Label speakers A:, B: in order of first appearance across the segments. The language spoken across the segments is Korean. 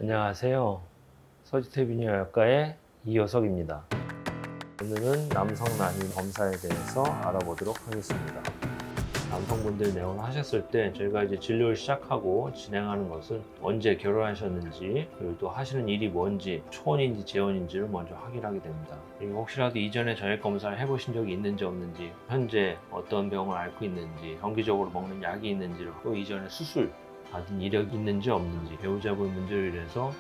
A: 안녕하세요. 서지태비뇨기과의 이효석입니다. 오늘은 남성 난임 검사에 대해서 알아보도록 하겠습니다. 남성분들이 내원을 하셨을 때 저희가 이제 진료를 시작하고 진행하는 것은 언제 결혼하셨는지, 그리고 또 하시는 일이 뭔지, 초혼인지 재혼인지를 먼저 확인하게 됩니다. 그리고 혹시라도 이전에 전액 검사를 해보신 적이 있는지 없는지, 현재 어떤 병을 앓고 있는지, 정기적으로 먹는 약이 있는지를, 또 이전에 수술 받은 이력이 있는지 없는지, 배우자분 문제로 인해서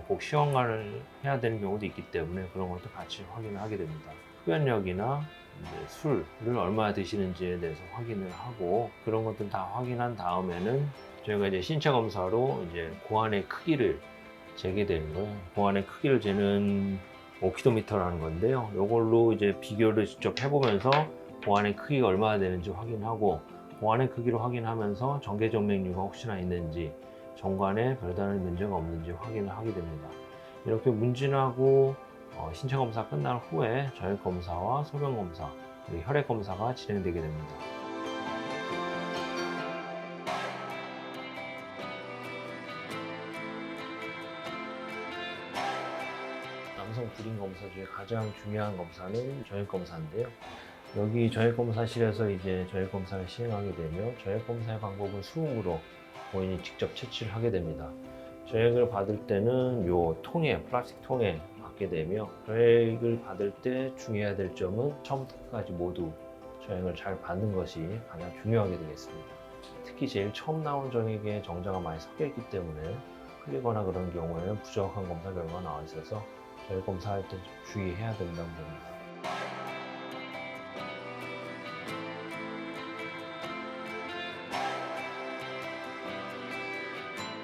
A: 꼭 시험관을 해야 되는 경우도 있기 때문에 그런 것도 같이 확인을 하게 됩니다. 흡연력이나 이제 술을 얼마나 드시는지에 대해서 확인을 하고, 그런 것들 다 확인한 다음에는 저희가 이제 신체 검사로 이제 고환의 크기를 재게 되는 거예요. 고환의 크기를 재는 오키도미터라는 건데요. 이걸로 이제 비교를 직접 해보면서 고환의 크기가 얼마나 되는지 확인하고, 고환의 크기를 확인하면서 정계정맥류가 혹시나 있는지, 정관에 별다른 문제가 없는지 확인을 하게 됩니다. 이렇게 문진하고 신체 검사 끝난 후에 저혈 검사와 소변 검사, 그리고 혈액 검사가 진행되게 됩니다. 남성 불임 검사 중에 가장 중요한 검사는 저혈 검사인데요. 여기 저혈 검사실에서 이제 저혈 검사를 시행하게 되며, 저혈 검사의 방법은 수음으로 본인이 직접 채취를 하게 됩니다. 저혈을 받을 때는 요 통에, 플라스틱 통에 받게 되며, 저혈을 받을 때 중요해야 될 점은 처음부터 끝까지 모두 저혈을 잘 받는 것이 가장 중요하게 되겠습니다. 특히 제일 처음 나온 저혈에 정자가 많이 섞여 있기 때문에 흘리거나 그런 경우에는 부정확한 검사 결과가 나와 있어서 저혈 검사할 때 좀 주의해야 된다고 봅니다.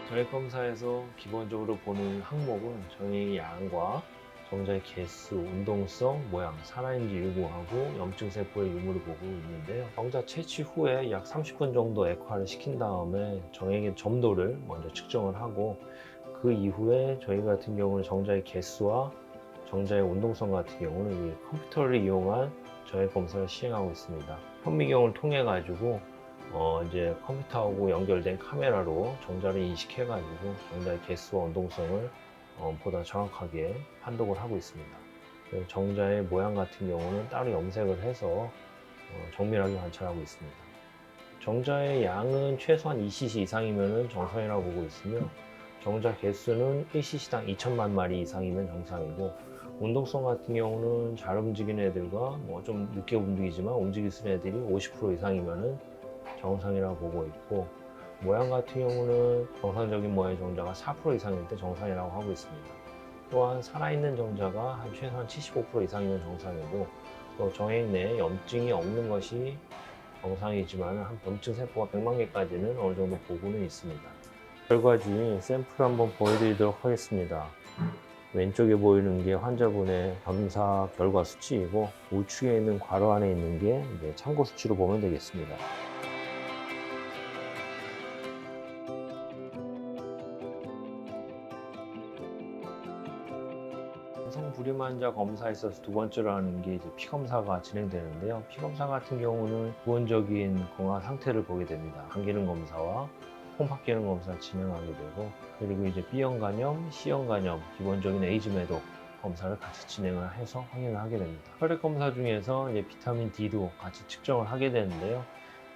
A: 저혈 검사에서 기본적으로 보는 항목은 정액의 양과 정자의 개수, 운동성, 모양, 살아있는지 유무하고 염증 세포의 유무를 보고 있는데요. 정자 채취 후에 약 30분 정도 액화를 시킨 다음에 정액의 점도를 먼저 측정을 하고, 그 이후에 저희 같은 경우는 정자의 개수와 정자의 운동성 같은 경우는 이 컴퓨터를 이용한 저혈 검사를 시행하고 있습니다. 현미경을 통해 가지고 이제 컴퓨터하고 연결된 카메라로 정자를 인식해가지고 정자의 개수와 운동성을 보다 정확하게 판독을 하고 있습니다. 정자의 모양 같은 경우는 따로 염색을 해서 정밀하게 관찰하고 있습니다. 정자의 양은 최소한 2cc 이상이면 정상이라고 보고 있으며, 정자 개수는 1cc당 2천만 마리 이상이면 정상이고, 운동성 같은 경우는 잘 움직이는 애들과 좀 늦게 움직이지만 움직일 수 있는 애들이 50% 이상이면 정상이라고 보고 있고, 모양 같은 경우는 정상적인 모양의 정자가 4% 이상일 때 정상이라고 하고 있습니다. 또한 살아있는 정자가 한 최소한 75% 이상이면 정상이고, 또 정액 내에 염증이 없는 것이 정상이지만 한 염증 세포가 100만 개까지는 어느 정도 보고는 있습니다. 결과 중에 샘플 한번 보여드리도록 하겠습니다. 왼쪽에 보이는 게 환자분의 검사 결과 수치이고, 우측에 있는 괄호 안에 있는 게 이제 참고 수치로 보면 되겠습니다. 남성 불임 환자 검사에 있어서 두 번째로 하는 게 이제 피 검사가 진행되는데요. 피 검사 같은 경우는 기본적인 건강 상태를 보게 됩니다. 간 기능 검사와 콩팥 기능 검사를 진행하게 되고, 그리고 이제 B형 간염, C형 간염, 기본적인 에이즈 매독 검사를 같이 진행을 해서 확인을 하게 됩니다. 혈액 검사 중에서 이제 비타민 D도 같이 측정을 하게 되는데요.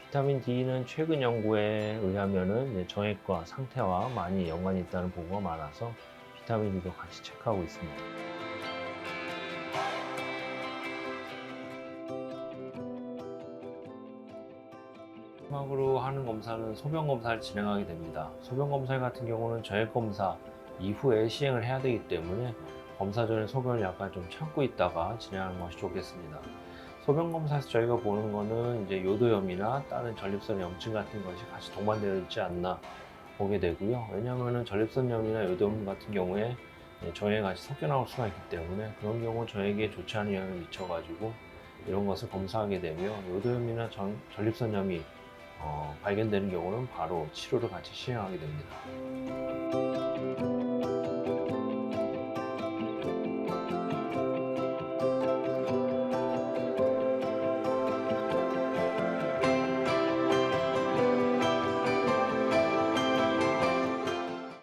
A: 비타민 D는 최근 연구에 의하면은 정액과 상태와 많이 연관이 있다는 보고가 많아서 비타민 D도 같이 체크하고 있습니다. 마지막으로 하는 검사는 소변 검사를 진행하게 됩니다. 소변 검사 같은 경우는 저혈 검사 이후에 시행을 해야 되기 때문에 검사 전에 소변을 약간 좀 참고 있다가 진행하는 것이 좋겠습니다. 소변 검사에서 저희가 보는 거는 이제 요도염이나 다른 전립선 염증 같은 것이 같이 동반되어 있지 않나 보게 되고요. 왜냐하면 전립선염이나 요도염 같은 경우에 저녁에 같이 섞여 나올 수가 있기 때문에, 그런 경우 저에게 좋지 않은 영향을 미쳐가지고 이런 것을 검사하게 되며, 요도염이나 전립선염이 발견되는 경우는 바로 치료를 같이 시행하게 됩니다.